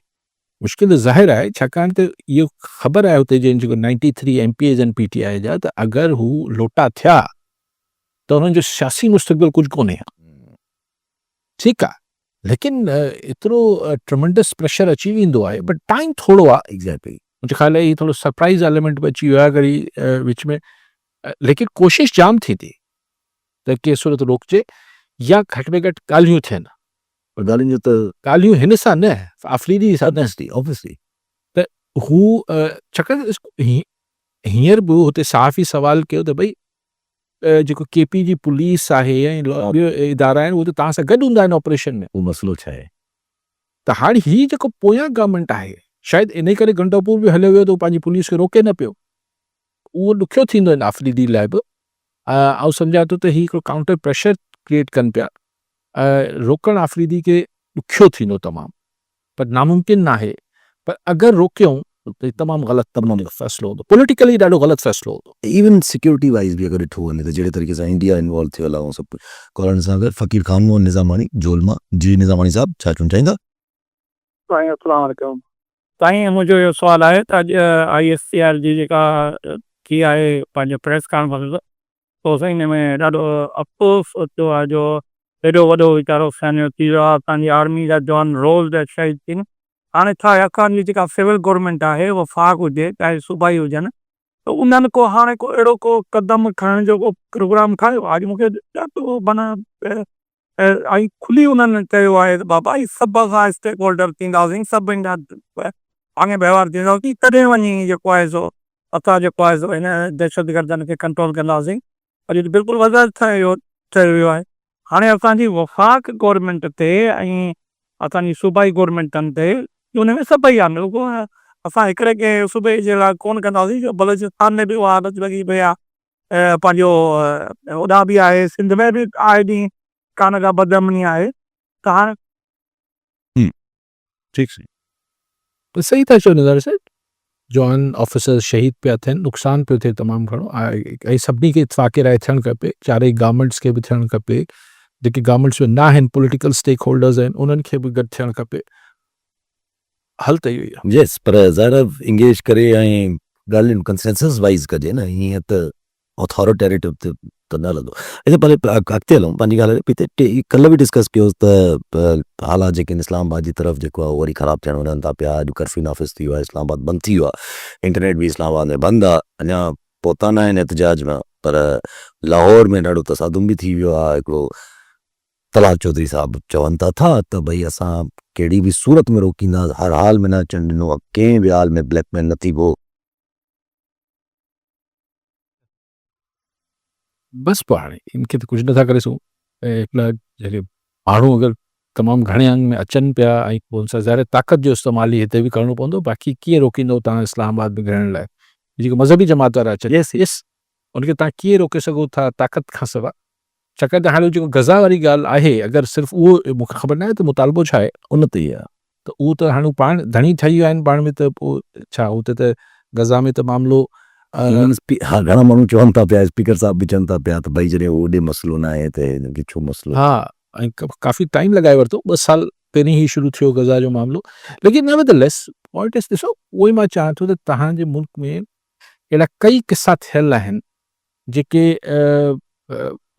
मुश्किल ज़ाहिर आहे, छाकाणि त इहो ख़बर आहे हुते जिन जेको 93 MPAs आहिनि PTI जा, त अगरि हू लोटा थिया त हुननि जो सियासी मुस्तक़बिल कुझु कोन्हे, ठीकु आहे, लेकिन एतिरो ट्रमेंडस प्रेशर अची वेंदो आहे, बट टाइम थोरो आहे। एग्ज़ैक्टली। मुंहिंजे ख़्याल आहे थोरो सरप्राइज़ एलिमेंट बि अची वियो आहे अगरि विच में, लेकिन कोशिशि जाम थी थी त के सूरत रोकजे या घटि में घटि ॻाल्हियूं थियनि, पर ॻाल्हियुनि जो त ॻाल्हियूं हिन सां न, आफ़रीदी सां न, ऑब्वियसली त हू छाकाणि हींअर बि हुते साफ़ ई सवाल कयो त भई जेको KP जी पुलिस आहे ऐं ॿियो इदारा आहिनि उहे त तव्हां सां गॾु हूंदा आहिनि ऑपरेशन में, उहो मसइलो छा आहे? त हाणे हीउ जेको पोयां गवर्नमेंट आहे, शायदि इन करे घंटोपुर बि हलियो वियो त पंहिंजी पुलिस खे रोके न पियो, उहो ॾुखियो थींदो आहिनि आफ़रीदी लाइ बि। ऐं सम्झां थो त हीउ हिकिड़ो काउंटर प्रेशर क्रिएट कनि पिया, रोकणु आफ़रीदी खे ॾुखियो थींदो तमामु, पर नामुमकिन न आहे, पर अगरि रोकियऊं त तमामु ग़लति फ़ैसिलो हूंदो, पॉलिटिकली ॾाढो ग़लति फ़ैसिलो हूंदो। इवन सिक्योरिटी वाइज़ बि अगरि ॾिठो वञे त जहिड़े तरीक़े सां इंडिया इन्वॉल्व थियल आहे ऐं सभु करण सां गॾु फ़कीर ख़ान मोहन निज़ामानी जोलमा जी, निज़ामानी साहब छा चवणु चाहींदा? साईं अस्सलाम वालेकुम। साईं मुंहिंजो इहो सुवालु आहे त अॼु ISCR जी जेका थी आहे पंहिंजो प्रेस कॉन्फ्रेंस, पोइ साईं हिन में ॾाढो अफ़सोस थियो आहे जो एॾो वॾो वीचारो सैन्य थी वियो आहे, असांजी आर्मी जा जवान रोज़ जा शहीद थियनि। हाणे छा आहे, असांजी जेका सिविल गवर्नमेंट आहे वफ़ाक़ हुजे चाहे सूबाई हुजनि, त उन्हनि को हाणे को अहिड़ो को क़दम खणण जो को प्रोग्राम खयो अॼु मूंखे ॾाढो माना ऐं खुली उन्हनि चयो आहे त बाबा ही सभु असां स्टेक होल्डर थींदासीं, सभिनि जा आङे वहिंवार थींदासीं, तॾहिं वञी जेको आहे सो असां जेको आहे सो हिन दहशतगर्दनि खे कंट्रोल कंदासीं। अॼु बिल्कुलु वज़ाहत चयो वियो आहे। हाणे असांजी वफ़ाक़ गवर्नमेंट ते ऐं असांजी सूबाई गवर्नमेंटनि ते उन में सभई आहे, रुॻो असां हिकिड़े कंहिं सूबे जे लाइ कोन कंदासीं, जो बलोचिस्तान में बि उहा हालत लॻी पई आहे, पंहिंजो होॾां बि आहे, सिंध में बि आहे ॾींहुं कान का बदअमनी आहे, त हाणे ठीकु साईं। त सही था चओ नज़र से, जवान ऑफिसर शहीद पिया थियनि, नुक़सानु पियो थिए तमामु घणो, ऐं सभिनी खे इतफ़ाक़ी राय थियणु खपे, चारई गवर्नमेंट्स खे बि थियणु खपे, जेके गवर्नमेंट्स में न आहिनि पॉलिटिकल स्टेक होल्डर्स आहिनि उन्हनि खे बि गॾु थियणु खपे। हल त इहो ई आहे। यस, पर ज़ाहिर इंगेज करे ऐं ॻाल्हियुनि कंसेंसस वाइज़ कजे न, हीअं त ऑथोरिटेटिव त न हलंदो। हिते भले अॻिते हलूं, पंहिंजी ॻाल्हि हिते कल्ह बि डिस्कस कयोसि त हालात जेके आहिनि इस्लामाबाद जी तरफ़ जेको आहे वरी ख़राबु थियण वञनि था पिया। अॼु कर्फ्यू नाफ़िज़ थी वियो आहे, इस्लामाबाद बंदि थी वियो आहे, इंटरनेट बि इस्लामाबाद में बंदि आहे, अञा पहुता न आहिनि एहतिजाज में, पर लाहौर में ॾाढो तसादुम बि थी वियो आहे। हिकिड़ो तलाल चौधरी साहब चवनि था त भई असां कहिड़ी बि सूरत में रोकींदा, हर हाल में न अचणु ॾिनो, कंहिं बि हाल में ब्लैकमेल न थीबो। बसि पोइ हाणे इनखे त कुझु नथा करे सघूं। हिकिड़ा जेके माण्हू अगरि तमामु घणे अंग में अचनि पिया ऐं पोइ हुन सां ज़ाहिर ताक़त जो इस्तेमालु ई हिते बि करिणो पवंदो, बाक़ी कीअं रोकींदो तव्हां इस्लामाबाद में घिरण लाइ, जेके मज़हबी जमात वारा अचनि, यस उनखे तव्हां कीअं रोके सघो था ताक़त खां सवाइ, छाकाणि त हाणे जेको गज़ा वारी ॻाल्हि आहे, अगरि सिर्फ़ु उहो मूंखे ख़बर न आहे त मुतालबो छा आहे, उन ते ई आहे। त उहो त हाणे पाण धणी ठही विया आहिनि पाण में, त पोइ छा हुते त गज़ा में त मामिलो हा, घणा माण्हू चवनि था पिया, स्पीकर साहब बि चवनि था पिया त भई जॾहिं होॾे मसइलो न आहे त हिनखे छो मसइलो। हा, ऐं काफ़ी टाइम लॻाए वरितो, 2 साल पहिरीं ई शुरू थियो गज़ा जो मामिलो। लेकिन नेवरदलेस पॉइंट इज़, ॾिसो उहो ई मां चाहियां थो त तव्हांजे मुल्क में अहिड़ा कई किस्सा थियल आहिनि जेके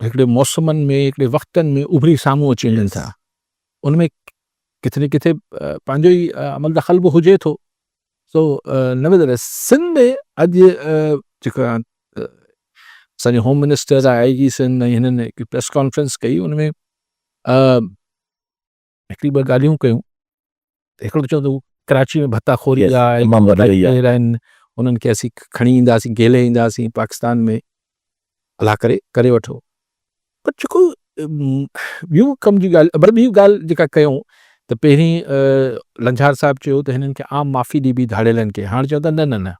हिकिड़े मौसमनि में, हिकिड़े वक़्तनि में उभरी साम्हूं अची वञनि था। उनमें किथे न किथे पंहिंजो ई अमल दख़ल बि हुजे थो। सो नेवरदलेस सिंध में अॼु जेका असांजे होम मिनिस्टर आहे, IG सिंध, ऐं हिननि हिकु प्रेस कॉन्फ्रेंस कई, उनमें हिकिड़ी 2 ॻाल्हियूं कयूं। हिकिड़ो चवंदो हू कराची में भत्ताखोरी Yes, आहे, तमामु वॾी आहे। केर आहिनि, उन्हनि खे असीं खणी ईंदासीं, गेले ईंदासीं पाकिस्तान में, अलाह करे वठो। पर जेको ॿियूं कम जी ॻाल्हि, पर ॿी ॻाल्हि जेका कयूं त पहिरीं लंझार साहिबु चयो त हिननि खे आम माफ़ी ॾिबी धाड़ेलनि खे। हाणे चवंदा न न न,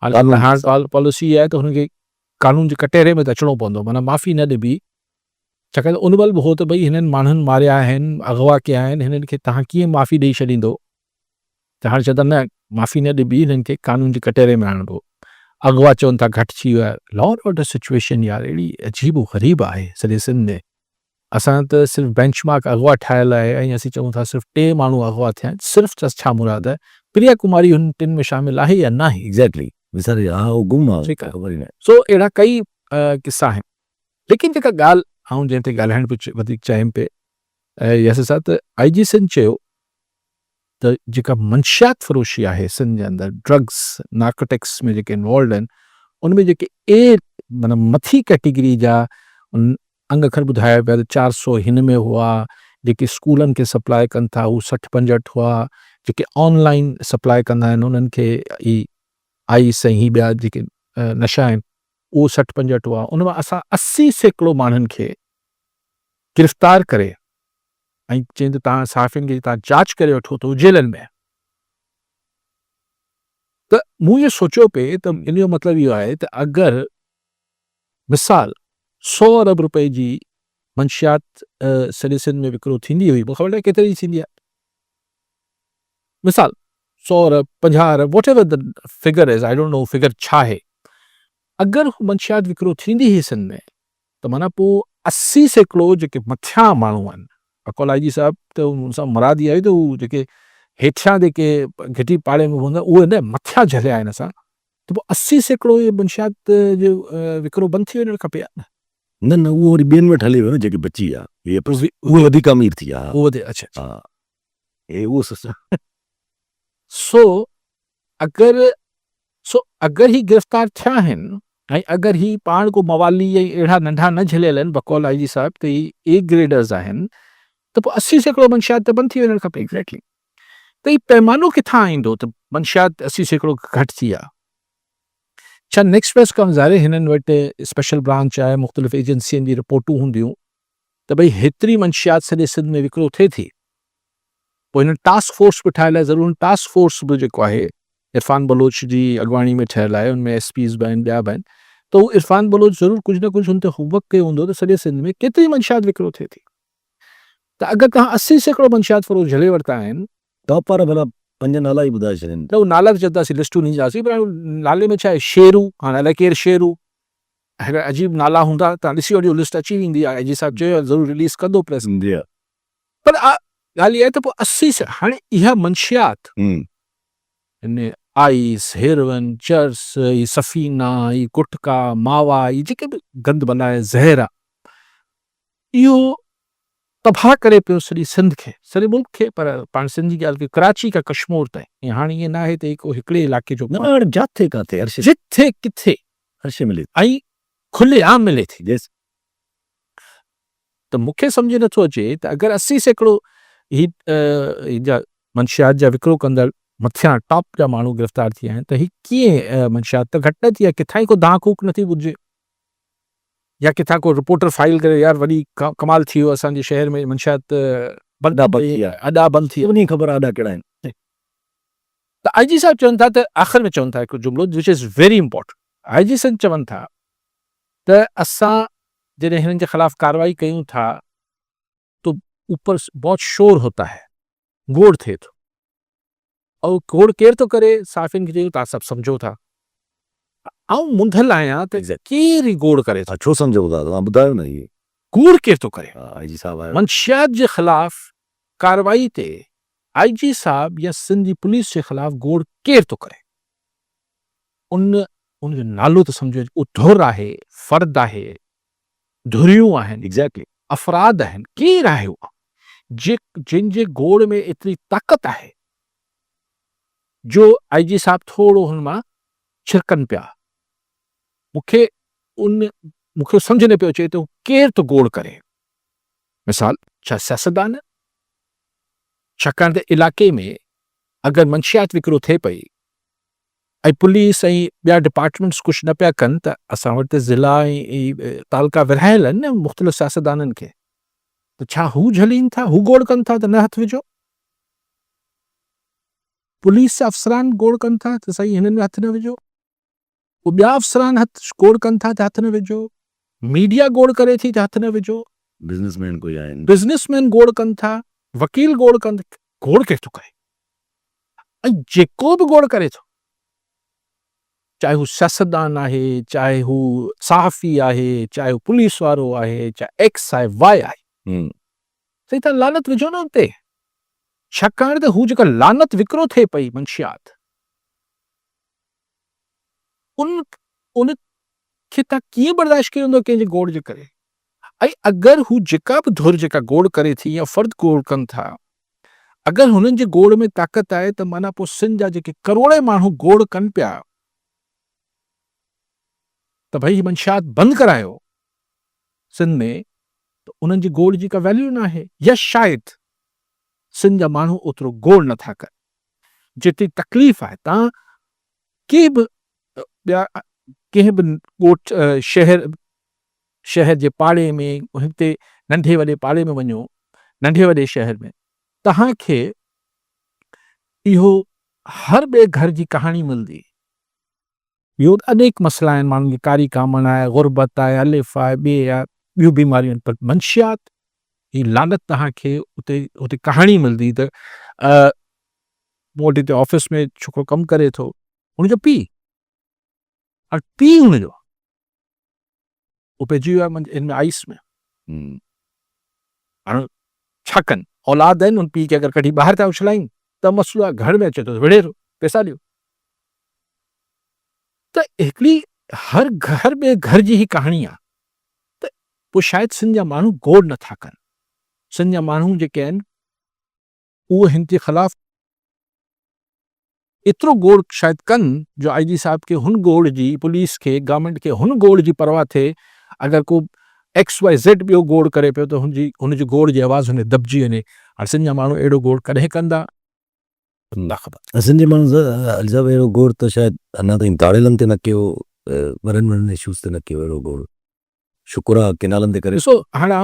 कानून हाणे पॉलिसी आहे त हुनखे कानून जे कटहरे में त अचिणो पवंदो, माना माफ़ी न ॾिबी। छाकाणि त उन महिल बि हो त भई हिननि माण्हुनि मारिया आहिनि, अगवा कया आहिनि, हिननि खे तव्हां कीअं माफ़ी ॾेई छॾींदो। त हाणे चवंदा न, माफ़ी न ॾिबी, हिननि खे कानून जे कटहरे में आणिबो। अगवा चवनि था घटिजी वियो आहे। लॉ एंड ऑर्डर सिचुएशन यार अहिड़ी अजीब व ग़रीब आहे सॼे सिंध में। असां त सिर्फ़ु बेंचमार्क अगवा ठाहियल आहे, ऐं असीं चऊं था सिर्फ़ु 3 माण्हू अगवा थिया आहिनि। सिर्फ़ु छा मुराद आहे, प्रिया कुमारी हुन 3 में शामिल आहे या न आहे? एग्ज़ैक्टली, वीचारी हा उहो गुम आहे, ठीकु आहे। ख़बर ई न आहे। सो अहिड़ा कई किस्सा आहिनि। लेकिन जेका ॻाल्हि आऊं जंहिं ते ॻाल्हाइण बि वधीक चाहियां पिए, यासिर साहब, त IG सिंध चयो त जेका मंशियात फ़रोशी आहे सिंध जे अंदरि, ड्रग्स नार्कोटिक्स में जेके इन्वॉल्व आहिनि, उनमें जेके माना मथी कैटेगरी जा अंग खनि ॿुधाया पिया त 400 हिन में हुआ, जेके स्कूलनि खे सप्लाई कनि था हू 60-65 हुआ, जेके ऑनलाइन सप्लाई कंदा आहिनि उन्हनि खे ई आइस ऐं ही ॿिया जेके नशा आहिनि उहो 60-65 हुआ। उन मां असां 80% माण्हुनि खे गिरफ़्तार करे, ऐं चई त तव्हां साफ़ियुनि खे तव्हां जांच करे वठो त जेलनि में। त मूं इहो सोचियो पिए त इन जो मतिलबु इहो आहे त अगरि मिसाल 100 अरब रुपए जी मंशियात सॼे सिंध में विकिरो थींदी हुई, मूंखे ख़बर न आहे केतिरी थींदी आहे, मिसाल 100 अरब, 50 अरब, whatever the figure is, I don't know figure छा आहे। अगरि हू मंशियात विकिरो थींदी हुई सिंध में, त माना पोइ 80% जेके मथियां माण्हू आहिनि, अकोल IG साहब त हुन सां मुराद इहा आहे त हू जेके हेठियां जेके घिटी पाड़े में हूंदा उहे न, मथियां झलिया आहिनि असां, त पोइ 80% इहे मंशियात जो विकिरो बंदि थी वञणु खपे। न न, उहो वरी ॿियनि वटि हली वियो न, जेके बची विया उहे वधीक अमीर थी विया। उहो अच्छा हा, उहो सिस्टम। अगरि ही गिरफ़्तार थिया आहिनि, ऐं अगरि ही पाण को मवाली ऐं अहिड़ा नंढा न झलियल आहिनि बकौल IG साहब, त ही A ग्रेडर्स आहिनि, त पोइ 80% मंशियात त बंदि थी वञणु खपे। एग्ज़ैक्टली। त ही पैमानो किथां ईंदो त मंशियात 80% घटि थी आहे? छा नेक्स्ट प्रेस कॉन्फ्रेंस आहे, हिननि वटि स्पेशल ब्रांच आहे, मुख़्तलिफ़ एजेंसियुनि जी रिपोर्टूं हूंदियूं त भई हेतिरी मंशियात सॼे सिंध में विकिरो थिए थी, पोइ हिननि टास्क फोर्स बि ठाहियल आहे। ज़रूरु टास्क फोर्स बि जेको आहे इरफान बलोच जी अॻवानी में ठहियल आहे, उनमें SPs बि आहिनि, ॿिया बि आहिनि, त हू इरफान बलोच ज़रूरु कुझु न कुझु हुन ते होमवर्क कयो हूंदो त सॼे सिंध में केतिरी मंशियात विकिरो थिए थी। त अगरि तव्हां 80% मंशियात फ़रोश झले वरिता आहिनि, टॉप वारा भला 5 नाला ई ॿुधाए छॾनि। त उहो नाला त चवंदासीं, लिस्टूं ॾींदासीं, पर नाले में छा आहे, शेरू, हाणे अलाए केरु शेरू, अहिड़ा अजीब नाला हूंदा, तव्हां ॾिसी वठो, लिस्ट अची वेंदी आहे। IG साहब चयो ज़रूरु रिलीज़ कंदो प्रेस। पर ॻाल्हि इहा आहे त पोइ 80 हाणे इहा मंशियात हिन आइस, हेरोइन, चर्स, ही सफ़ीना, ही गुटका, मावा, ही जेके बि गंद बनाए ज़हर आहे, इहो तबाह करे पियो सॼी सिंध खे, सॼे मुल्क खे। पर पाण सिंध जी ॻाल्हि कयूं, कराची खां कश्मीर ताईं, हाणे ईअं न आहे त हिकिड़े इलाइक़े जो, न जिथे किथे जिथे किथे हर शइ मिले ऐं खुलेआम मिले थी। थी। त मूंखे सम्झ नथो अचे त अगरि 80% ही जा मंशियात जा विकिरो कंदड़ मथियां टॉप जा माण्हू गिरफ़्तार थी विया आहिनि, त ही कीअं मंशियात त घटि न थी आहे? किथां ई को दाह कूक नथी ॿुधिजे, या किथां को रिपोर्टर फाइल करे यार वॾी कमाल थी वियो, असांजे शहर में मंशियात अॾा बंदि थी, उन ख़बर आहे अॾा कहिड़ा आहिनि। त IG साहब चवनि था, त आख़िर में चवनि था हिकु जुमिलो which is very important. IG साहब चवनि था त असां जॾहिं हिननि जे ख़िलाफ़ कार्रवाई कयूं था तो ऊपर बहुत शोर होता है, गोड़ थिए थो, ऐं गोड़ केरु थो करे? साफ़िन खे चयूं तव्हां सभु सम्झो था। आउं मुंधल आहियां त केरु ई गोड़ करे थो? छो सम्झो था तव्हां ॿुधायो न इहे। गोड़ केरु थो करे? आई जी साहब आयो। मंशियात जे ख़िलाफ़ कार्रवाई ते IG साहब या सिंध जी पुलिस जे ख़िलाफ़ गोड़ केरु थो करे? उनजो नालो त सम्झो, उहो धुर आहे, फ़र्द आहे, धुरियूं आहिनि, एग्ज़ैक्टली। अफ़राद आहिनि, केरु आहे उहो जिन जे गोड़ में एतिरी ताक़त आहे जो IG साहब थोरो हुन मां छिरकनि पिया। मूंखे सम्झ न पियो अचे त केरु थो गोड़ करे। मिसाल, छा सियासतदान? छाकाणि त इलाइक़े में अगरि मंशियात विकिरो थिए पई ऐं पुलिस ऐं ॿिया डिपार्टमेंट्स कुझु न पिया कनि त असां वटि त ज़िला ऐं तालका विरहायल आहिनि न मुख़्तलिफ़ सियासतदाननि खे, त छा हू झलीनि था, हू गोड़ कनि था त न हथु विझो? पुलिस जा अफ़सरान गोड़ कनि था त साईं हिननि में हथु न विझो? पोइ ॿिया अफ़सरान गोड़ कनि था त हथु न विझो? मीडिया गोड़ करे थी त हथु न विझो? बिज़नेसमैन कोई आहिनि। बिज़नेसमैन गोड़ कनि था, वकील गोड़ कनि, गोड़ केरु थो करे? ऐं जेको बि गोड़ करे थो, चाहे हू सियासतदान आहे, चाहे हू सहाफ़ी आहे, चाहे हू पुलिस वारो आहे, चाहे X आहे, Y आहे, साईं तव्हां लानत विझो न उते। छाकाणि त हू जेका लानत विकिरो थिए पई मंशियात, उन खे तव्हां कीअं बर्दाश्त कयो कंहिंजे गोड़ जे करे? ऐं अगरि हू जेका बि धुर जेका गोड़ करे थी या फ़र्द गोड़ कनि था, अगरि हुननि जे गोड़ में ताक़त आहे त माना पोइ सिंध जा जेके करोड़े माण्हू गोड़ कनि पिया त भई मंशियात बंदि करायो सिंध में, त उन्हनि जी गोड़ जी का वैल्यू न आहे। या शायदि सिंध जा माण्हू ओतिरो गोड़ नथा कनि, जेतिरी तकलीफ़ आहे। तव्हां कंहिं बि ॻोठ शहर जे पाड़े में, हिते नंढे वॾे पाड़े में वञो, नंढे वॾे शहर में तव्हांखे इहो हर ॿिए घर जी कहाणी मिलंदी। ॿियो अनेक मसइला आहिनि, माण्हुनि खे कारी कामण आहे, गुरबत आहे, अलिफ आहे, ॿिए आहे, ॿियूं बीमारियूं आहिनि, पर मंशियात ही लानत तव्हांखे उते कहाणी मिलंदी। त मूं वटि हिते ऑफिस में छोकिरो कमु करे थो, हुनजो पीउ हुनजो पइजी वियो आहे हिन में आइस में। हाणे छा कनि? औलाद आहिनि, हुन पीउ खे अगरि कढी ॿाहिरि था उछलाइनि त मसइलो आहे, घर में अचे थो विढ़े थो, पैसा ॾियो। त हिकिड़ी हर ॿिए घर जी ही कहाणी आहे। त पोइ शायदि सिंध जा माण्हू गोड़ नथा कनि। सिंध जा माण्हू जेके आहिनि उहे हिन जे ख़िलाफ़ एतिरो गोड़ शायदि कनि जो IG साहब खे हुन गोड़ जी, पुलिस खे, गवर्नमेंट खे हुन गोड़ जी परवाह थिए। अगरि को XYZ ॿियो गोड़ करे पियो त हुनजी गोड़ जी आवाज़ हुन दॿिजी वञे। हाणे सिंध जा माण्हू अहिड़ो गोड़ कॾहिं कंदा? न ख़बर। सिंध जे माण्हू अलिज़ाब अहिड़ो गोड़ त शायदि अञा ताईं दाड़ेलनि ते न कयो, वॾनि इशूज़ ते न कयो अहिड़ो गोड़। शुक्र आहे केनालनि ते करे। ॾिसो हाणे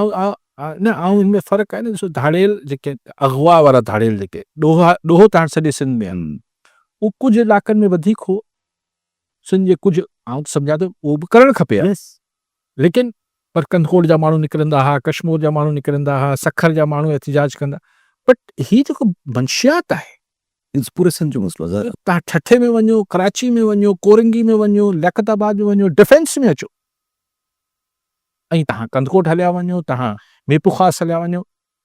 हिन में फ़र्क़ु आहे न। ॾिसो धाड़ेल जेके अगवा वारा धाड़ेल जेके ॾोहो त हाणे सॼे सिंध में आहिनि, उहो कुझु इलाइक़नि में वधीक हो। सिंध जे कुझु आउं सम्झां थो उहो बि करणु खपे, लेकिन पर कंदकोट जा माण्हू निकिरंदा हुआ, कश्मीर जा माण्हू निकिरंदा हुआ, सखर जा माण्हू एहतिजाज कंदा। बट ही जेको मंशियात आहे, पूरे सिंध जो मसइलो आहे। तव्हां ठठे में वञो, कराची में वञो, कोरंगी में वञो, लियाकताबाद में वञो, डिफेंस में अचो, ऐं तव्हां कंदकोट हलिया वञो, तव्हां मीरपुर ख़ासि हलिया वञो,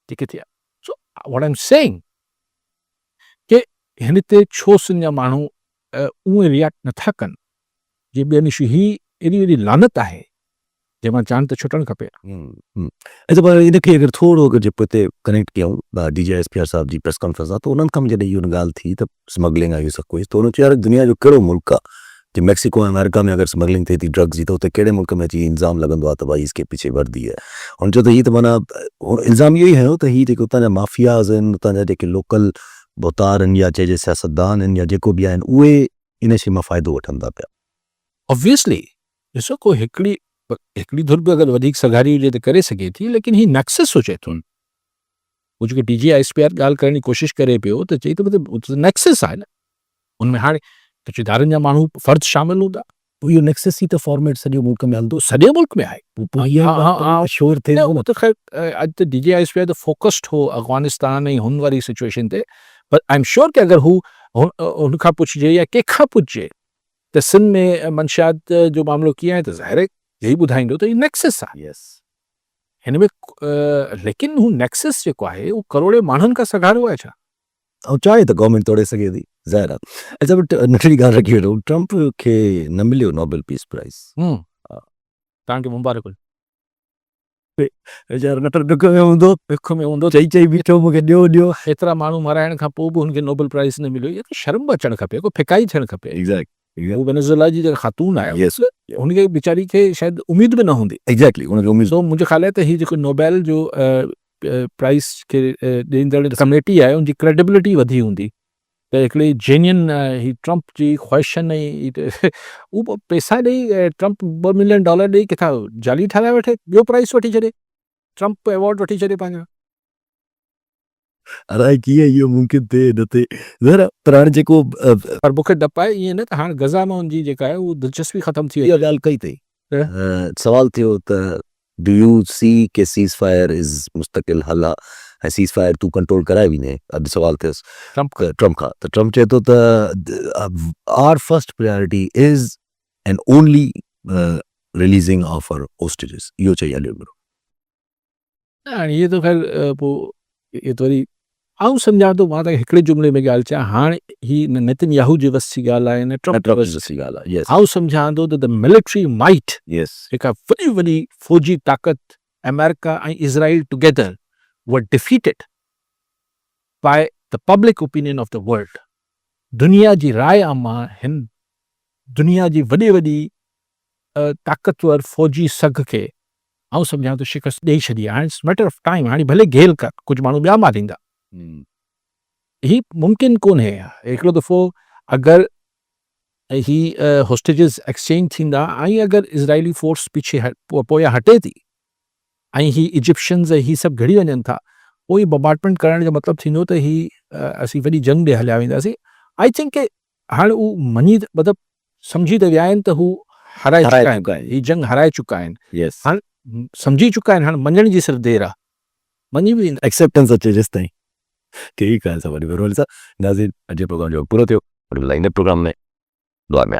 जेके थिया। So what I am saying कि हिन ते छो सिंध जा माण्हू उहे रिएक्ट नथा कनि जे ॿियनि इशू। ही एॾी वॾी लानत आहे जंहिंमां जान त छुटणु खपे। पर इनखे अगरि थोरो अगरि जेको हिते कनेक्ट कयूं DGSPR साहब जी प्रेस कॉन्फ्रेंस आहे, त उन्हनि खां जॾहिं इहो ॻाल्हि थी त स्मगलिंग आहे, इहो सभु कुझु, त उन्हनि चयो यार दुनिया जो कहिड़ो मुल्क आहे जे मैक्सिको ऐं अमेरिका में अगरि स्मगलिंग थिए थी ड्रग्स जी, त उते कहिड़े मुल्क में अची इल्ज़ाम लॻंदो आहे त भाई इसके पीछे वर्दी है। हुन चयो त हीअ त माना इल्ज़ाम इहो ई हयो त हीअ जेके उतां जा माफ़ियाज़ आहिनि, उतां जा जेके लोकल बोतार आहिनि या चइजे सियासतदान आहिनि या जेको बि आहिनि, उहे इन शइ मां फ़ाइदो वठनि था पिया। ऑब्वियसली ॾिसो को हिकिड़ी धुर बि अगरि वधीक सगारी हुजे त करे सघे थी, लेकिन ही नक्सस सोचे थो। उहो जेके DGSPR ॻाल्हि करण जी कोशिशि करे पियो त चई त मतिलबु नक्सस आहे न। उनमें हाणे कचेदारनि जा माण्हू फ़र्द शामिल हूंदा, इहो नेक्सस ई त फॉर्मेट सॼो मुल्क में हलंदो सॼे मुल्क में आहे मशहूरु थिए न, थो उहो न। त ख़ैर अॼु त DJI त फोकस्ड हो अफ़गानिस्तान ऐं हुन वारी सिचुएशन ते, पर आई एम श्योर कि अगरि हू हुनखां पुछिजे या कंहिंखां पुछिजे त सिंध में मंशियात जो मामिलो कीअं आहे, त ज़ाहिर आहे यही ॿुधाईंदो त हीउ नेक्सस आहे यस हिन में। लेकिन हू नेक्सस जेको आहे उहो करोड़े माण्हुनि खां सघारियो आहे छा? ऐं चाहे त गवर्नमेंट तोड़े सघे थी, ज़ाहिर आहे। अच्छा बट नंढड़ी ॻाल्हि रखी वेठो, ट्रम्प खे न मिलियो नोबेल पीस प्राइज़। तव्हांखे मुबारक वीचारो नटर ॾुक में हूंदो, भिख में हूंदो, चई बीठो मूंखे ॾियो। एतिरा माण्हू मराइण खां पोइ बि हुनखे नोबेल प्राइज़ न मिलियो, इहा त शर्म अचणु खपे, को फिकाई थियणु खपे। एग्ज़ैक्टली हू वेनेज़ुएला जी जेका ख़ातून आहे यस हुनखे वीचारी खे शायदि उमेद बि न हूंदी। एग्ज़ैक्टली उनखे उमेद सो मुंहिंजो ख़्यालु आहे त हीउ जेको नोबेल जो प्राइज़ खे ॾींदड़ कमेटी आहे उनजी क्रेडिबिलिटी वधी हूंदी, त हिकिड़ी जेन्युइन ही ट्रम्प जी ख़्वाहिशनि ऐं उहो पैसा ॾेई ट्रम्प $2 मिलियन ॾेई किथां जाली ठाराए वठे, ॿियो प्राइज़ वठी छॾे, ट्रम्प अवॉर्ड वठी छॾे पंहिंजो। अलाए कीअं इहो मुमकिन थिए न थिए, ज़रा पर हाणे जेको पर मूंखे डपु आहे ईअं न त हाणे गज़ा में हुनजी जेका आहे उहा दिलचस्पी ख़तमु थी वई। इहा ॻाल्हि कई अथई, सवाल थियो त डू यू सी के सीज़ फायर इज़ मुस्तक़िल हल आहे ऐं सीज़ फायर तूं कंट्रोल कराए वञे, अॼु सवाल थियसि ट्रम्प खां, त ट्रम्प चए थो त our first priority is and only releasing of our hostages, इहो चई हलियो पियो। हाणे इहे त ख़ैर पोइ इहे त वरी आउं सम्झां थो, मां तव्हांखे हिकिड़े जुमिले में ॻाल्हि चयां, हाणे ही न नेतन्याहू जी वस जी ॻाल्हि आहे न ट्रम्प जी वस जी ॻाल्हि आहे। यस आउं सम्झां थो त द मिलिट्री माइट, यस जेका वॾी वॾी फ़ौजी ताक़त अमेरिका ऐं Israel together were defeated by the public opinion of the world. दुनिया जी राय आमा हिन दुनिया जी वॾी वॾी ताक़तवर फ़ौजी सघ खे आउं सम्झां थो शिकस्त ॾेई छॾी आहे। हाणे इट्स मैटर ऑफ टाइम, हाणे भले घेल कर, कुझु माण्हू ॿिया मारींदा, ही मुमकिन कोन्हे। हिकिड़ो दफ़ो अगरि ही होस्टेजिस एक्सचेंज थींदा ऐं अगरि इज़राइली फोर्स पीछे पोयां हटे थी ऐं ही इजिप्शियंस ऐं ही सभु घिड़ी वञनि था, पोइ ही बम्बार्डमेंट करण जो मतिलबु थींदो त ही असीं वॾी जंग ॾे हलिया वेंदासीं। आई थिंक के हाणे हू मञी मतिलबु सम्झी त विया आहिनि त हू हराए चुका आहिनि, ही जंग हराए चुका आहिनि, यस हाणे सम्झी चुका आहिनि, हाणे मञण जी सिर्फ़ु देरि आहे, मञी बि वेंदा। एक्सेप्टेंस अचे जेसि ताईं ठीकु आहे। सभु वरी नाज़रीन, अॼु प्रोग्राम जो पूरो थियो, वरी मिलाईंदे प्रोग्राम में दुआ में।